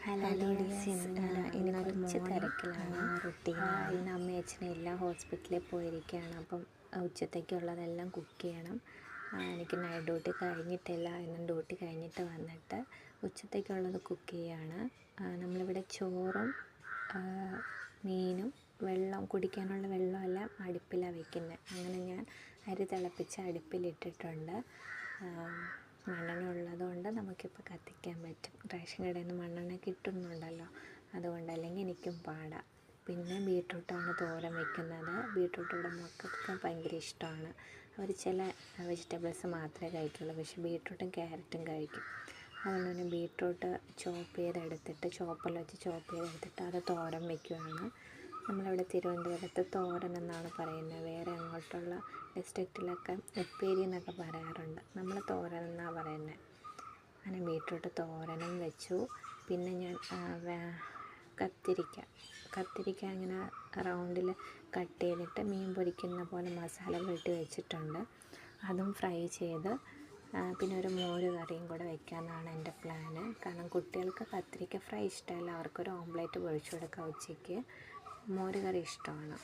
Hello ഇന്നൊരു തിരക്കിലാണ് ഇന്ന് അമ്മയും അച്ഛനും എല്ലാം ഹോസ്പിറ്റലിൽ പോയിരിക്കുകയാണ്. അപ്പം ഉച്ചത്തേക്കുള്ളതെല്ലാം കുക്ക് ചെയ്യണം. എനിക്ക് നൈറ്റ് ഡ്യൂട്ടി കഴിഞ്ഞിട്ടില്ല, ഇന്നും ഡ്യൂട്ടി കഴിഞ്ഞിട്ട് വന്നിട്ട് ഉച്ചത്തേക്കുള്ളത് കുക്ക് ചെയ്യാണ്. നമ്മളിവിടെ ചോറും മീനും കുടിക്കാനുള്ള വെള്ളമെല്ലാം അടുപ്പിലാണ് വയ്ക്കുന്നത്. അങ്ങനെ ഞാൻ അരി തിളപ്പിച്ച് അടുപ്പിലിട്ടിട്ടുണ്ട്. മണ്ണെണ്ണ ഉള്ളതുകൊണ്ട് നമുക്കിപ്പോൾ കത്തിക്കാൻ പറ്റും. റേഷൻ കടയിൽ നിന്ന് മണ്ണെണ്ണ കിട്ടുന്നുണ്ടല്ലോ, അതുകൊണ്ട്, അല്ലെങ്കിൽ എനിക്കും പാടാം. പിന്നെ ബീട്രൂട്ടാണ് തോരൻ വയ്ക്കുന്നത്. ബീട്രൂട്ട് ഇവിടെ മക്കൾക്ക് ഭയങ്കര ഇഷ്ടമാണ്. അവർ ചില വെജിറ്റബിൾസ് മാത്രമേ കഴിക്കുള്ളൂ, പക്ഷേ ബീട്രൂട്ടും ക്യാരറ്റും കഴിക്കും. അതുകൊണ്ട് തന്നെ ബീട്രൂട്ട് ചോപ്പറിൽ വെച്ച് ചോപ്പ് ചെയ്തെടുത്തിട്ട് അത് തോരൻ വയ്ക്കുകയാണ്. നമ്മളിവിടെ തിരുവനന്തപുരത്ത് തോരൻ എന്നാണ് പറയുന്നത്. വേറെ അങ്ങോട്ടുള്ള ഡിസ്ട്രിക്റ്റിലൊക്കെ ഉപ്പേരി എന്നൊക്കെ പറയാറുണ്ട്. നമ്മൾ തോരൻ എന്നാണ് പറയുന്നത്. അങ്ങനെ ബീട്രൂട്ട് തോരനും വെച്ചു. പിന്നെ ഞാൻ കത്തിരിക്ക ഇങ്ങനെ റൗണ്ടിൽ കട്ട് ചെയ്തിട്ട് മീൻ പൊരിക്കുന്ന പോലെ മസാല പുരട്ടി വെച്ചിട്ടുണ്ട്. അതും ഫ്രൈ ചെയ്ത് പിന്നെ ഒരു മോര് കറിയും കൂടെ വയ്ക്കാമെന്നാണ് എൻ്റെ പ്ലാന്. കാരണം കുട്ടികൾക്ക് കത്തിരിക്ക ഫ്രൈ ഇഷ്ടമല്ല, അവർക്കൊരു ഓംലേറ്റ് പൊരിച്ചു കൊടുക്കാം. ഉച്ചയ്ക്ക് മോര് കറി ഇഷ്ടമാണ്.